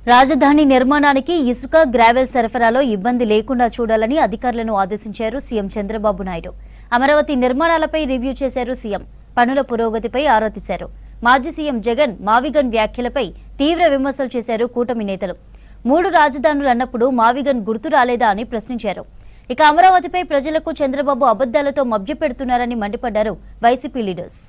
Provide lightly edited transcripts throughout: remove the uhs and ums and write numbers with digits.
రాజధాని నిర్మాణానికి ఇసుక గ్రావెల్ సరఫరాలో ఇబ్బంది లేకుండా చూడాలని అధికారులను ఆదేశించారు సీఎం చంద్రబాబు నాయుడు. అమరావతి నిర్మాణాలపై రివ్యూ చేశారు సీఎం. పనుల పురోగతిపై ఆరా తీశారు. మాజీ సీఎం జగన్ మావిగన్ వ్యాఖ్యలపై తీవ్ర విమర్శలు చేశారు కూటమి నేతలు. 3 రాజధానులు అన్నప్పుడు మావిగన్ గుర్తు రాలేదా అని ప్రశ్నించారు. ఇక అమరావతిపై ప్రజలకు చంద్రబాబు అబద్దాలతో మభ్యపెడుతున్నారని మండిపడ్డారు వైసీపీ లీడర్స్.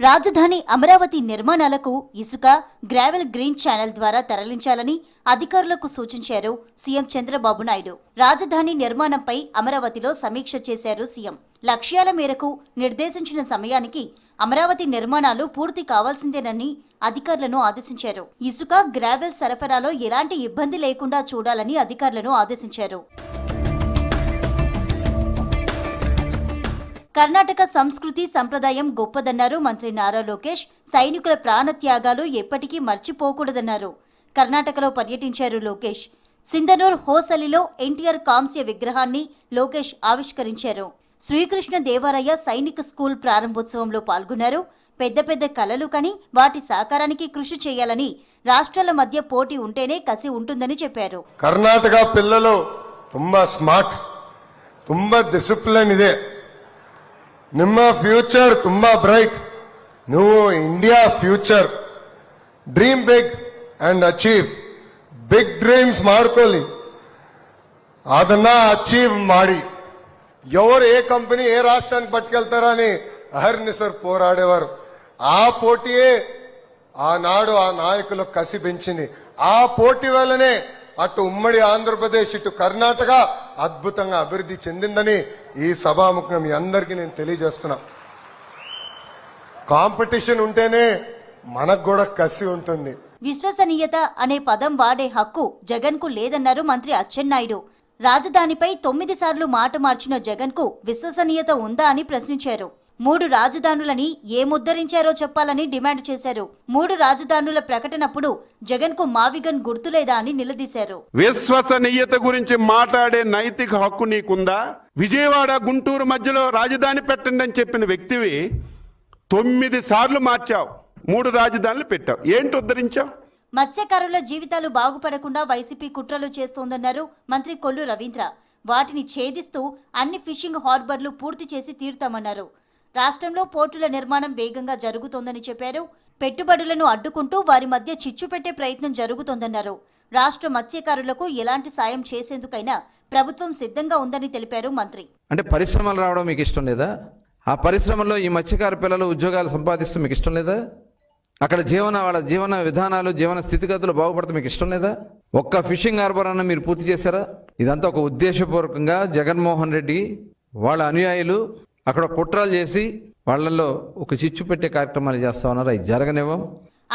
రాజధాని అమరావతి నిర్మాణాలకు ఇసుక గ్రావెల్ గ్రీన్ ఛానల్ ద్వారా తరలించాలని అధికారులకు సూచించారు సీఎం చంద్రబాబు నాయుడు. రాజధాని నిర్మాణంపై అమరావతిలో సమీక్ష చేశారు సీఎం. లక్ష్యాల మేరకు నిర్దేశించిన సమయానికి అమరావతి నిర్మాణాలు పూర్తి కావాల్సిందేనని అధికారులను ఆదేశించారు. ఇసుక గ్రావెల్ సరఫరాలో ఎలాంటి ఇబ్బంది లేకుండా చూడాలని అధికారులను ఆదేశించారు. కర్ణాటక సంస్కృతి సంప్రదాయం గొప్పదన్నారు మంత్రి నారా లోకేష్. సైనికుల ప్రాణత్యాగాలు ఎప్పటికీ మర్చిపోకూడదన్నారు. కర్ణాటకలో పర్యటించారు లోకేష్. సింధనూర్ హోసలిలో ఎన్టీఆర్ కాంస్య విగ్రహాన్ని లోకేష్ ఆవిష్కరించారు. శ్రీకృష్ణ దేవరాయ సైనిక స్కూల్ ప్రారంభోత్సవంలో పాల్గొన్నారు. పెద్ద పెద్ద కలలు కని వాటి సాకారానికి కృషి చేయాలని, రాష్ట్రాల మధ్య పోటీ ఉంటేనే కసి ఉంటుందని చెప్పారు. కర్ణాటక పిల్లలు ತುಂಬಾ ಸ್ಮಾರ್ಟ್, ತುಂಬಾ ಡಿಸಿಪ್ಲಿನ್ ಇದೆ. ನಿಮ್ಮ ಫ್ಯೂಚರ್ ತುಂಬಾ ಬ್ರೈಟ್. ನೀವು India future dream big and achieve. Big dreams ಮಾಡ್ಕೊಳ್ಳಿ, ಅದನ್ನ ಅಚೀವ್ ಮಾಡಿ. ఎవరు ఏ కంపెనీ ఏ రాష్ట్రానికి పట్టుకెళ్తారని అహర్నిశర్ పోరాడేవారు. ఆ పోటీయే ఆనాడు ఆ నాయకులు కసి పెంచింది. ఆ పోటీ వల్లనే అటు ఉమ్మడి ఆంధ్రప్రదేశ్ ఇటు కర్ణాటక అద్భుతంగా అభివృద్ధి చెందిందని ఈ సభాముఖంగా మీ అందరికీ నేను తెలియజేస్తున్నా. కాంపిటీషన్ ఉంటేనే మనకు కూడా కసి ఉంటుంది. విశ్వసనీయత అనే పదం వాడే హక్కు జగన్ కు లేదన్నారు మంత్రి అచ్చెన్నాయుడు. రాజధానిపై 9 సార్లు మాట మార్చిన జగన్ కు విశ్వసనీయత ఉందా అని ప్రశ్నించారు. 3 రాజధానులని ఏముద్ధరించారో చెప్పాలని డిమాండ్ చేశారు. 3 రాజధానుల ప్రకటనప్పుడు జగన్ కు మావిగన్ గుర్తులేదా అని నిలదీశారు. విశ్వసనీయత గురించి మాట్లాడే నైతిక హక్కు నీకుందా? విజయవాడ గుంటూరు మధ్యలో రాజధాని పెట్టండి అని చెప్పిన వ్యక్తివి 9 సార్లు మార్చావు, 3 రాజధానులు పెట్టావు. ఏంటి ఉద్ధరించావు? మత్స్యకారుల జీవితాలు బాగుపడకుండా వైసీపీ కుట్రలు చేస్తోందన్నారు మంత్రి కొల్లు రవీంద్ర. వాటిని ఛేదిస్తూ అన్ని ఫిషింగ్ హార్బర్లు పూర్తి చేసి తీరుతామన్నారు. రాష్ట్రంలో పోర్టుల నిర్మాణం వేగంగా జరుగుతోందని చెప్పారు. పెట్టుబడులను అడ్డుకుంటూ వారి మధ్య చిచ్చు పెట్టే ప్రయత్నం జరుగుతోందన్నారు. రాష్ట్ర మత్స్యకారులకు ఎలాంటి సాయం చేసేందుకైనా ప్రభుత్వం సిద్ధంగా ఉందని తెలిపారు మంత్రి. అంటే పరిశ్రమలు రావడం మీకు ఇష్టం లేదా? ఆ పరిశ్రమల్లో ఈ మత్స్యకార పిల్లలు ఉద్యోగాలు సంపాదిస్తూ మీకు ఇష్టం లేదా? అక్కడ వాళ్ళ జీవన విధానాలు, జీవన స్థితిగతులు బాగుపడితే మీకు ఇష్టం లేదా? ఒక్క ఫిషింగ్ హార్బర్ అన్న మీరు పూర్తి చేశారా? ఇదంతా ఒక ఉద్దేశపూర్వకంగా జగన్మోహన్ రెడ్డి వాళ్ళ అనుయాయులు అక్కడ కుట్రలు చేసి వాళ్లలో ఒక చిచ్చు పెట్టే కార్యక్రమాలు చేస్తా ఉన్నారు. అది జరగనివ్వం.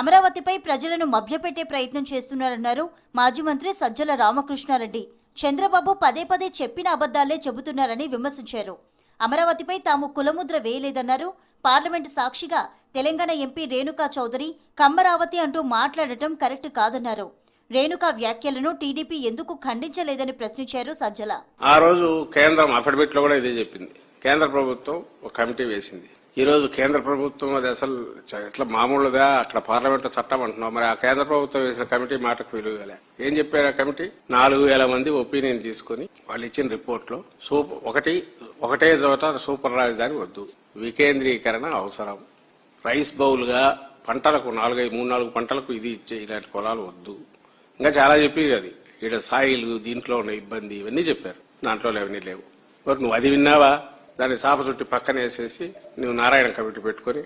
అమరావతిపై ప్రజలను మభ్యపెట్టే ప్రయత్నం చేస్తున్నారన్నారు మాజీ మంత్రి సజ్జల రామకృష్ణారెడ్డి. చంద్రబాబు పదే పదే చెప్పిన అబద్దాలే చెబుతున్నారని విమర్శించారు. అమరావతిపై తాము కులముద్ర వేయలేదన్నారు. పార్లమెంటు సాక్షిగా తెలంగాణ ఎంపీ రేణుకా చౌదరి కమ్మరావతి అంటూ మాట్లాడటం కరెక్ట్ కాదన్నారు. రేణుకా వ్యాఖ్యలను టీడీపీ ఎందుకు ఖండించలేదని ప్రశ్నించారు సజ్జల. ఆ రోజు కేంద్రం అఫిడవిట్ లో కూడా ఇదే చెప్పింది. కేంద్ర ప్రభుత్వం ఒక కమిటీ వేసింది. ఈ రోజు కేంద్ర ప్రభుత్వం అది అసలు ఇట్లా మామూలుగా అక్కడ పార్లమెంట్ చట్టం అంటున్నాం. మరి ఆ కేంద్ర ప్రభుత్వం వేసిన కమిటీ మాటకు విలువలే. ఏం చెప్పారు ఆ కమిటీ? 4000 మంది ఒపీనియన్ తీసుకుని వాళ్ళు ఇచ్చిన రిపోర్ట్ లో ఒకటే చోట సూపర్ రాజధాని వద్దు, వికేంద్రీకరణ అవసరం, రైస్ బౌల్ గా పంటలకు 3-4 పంటలకు ఇది ఇచ్చే ఇలాంటి పొలాలు వద్దు, ఇంకా చాలా చెప్పి అది ఇక్కడ సాయిలు దీంట్లో ఉన్న ఇబ్బంది ఇవన్నీ చెప్పారు. దాంట్లో అవన్నీ లేవు. మరి నువ్వు అది విన్నావా? దాన్ని చాప చుట్టి పక్కన వేసేసి నువ్వు నారాయణ కమిటీ పెట్టుకుని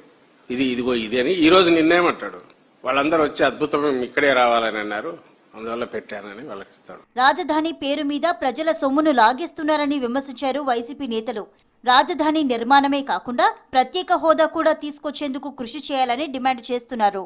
ఇదిగో ఇది అని ఈ రోజు నిన్నేమంటాడు? వాళ్ళందరూ వచ్చి అద్భుతం ఇక్కడే రావాలని అన్నారు, అందువల్ల పెట్టానని వాళ్ళకి ఇస్తాడు. రాజధాని పేరు మీద ప్రజల సొమ్మును లాగేస్తున్నారని విమర్శించారు వైసీపీ నేతలు. రాజధాని నిర్మాణమే కాకుండా ప్రత్యేక హోదా కూడా తీసుకొచ్చేందుకు కృషి చేయాలని డిమాండ్ చేస్తున్నారు.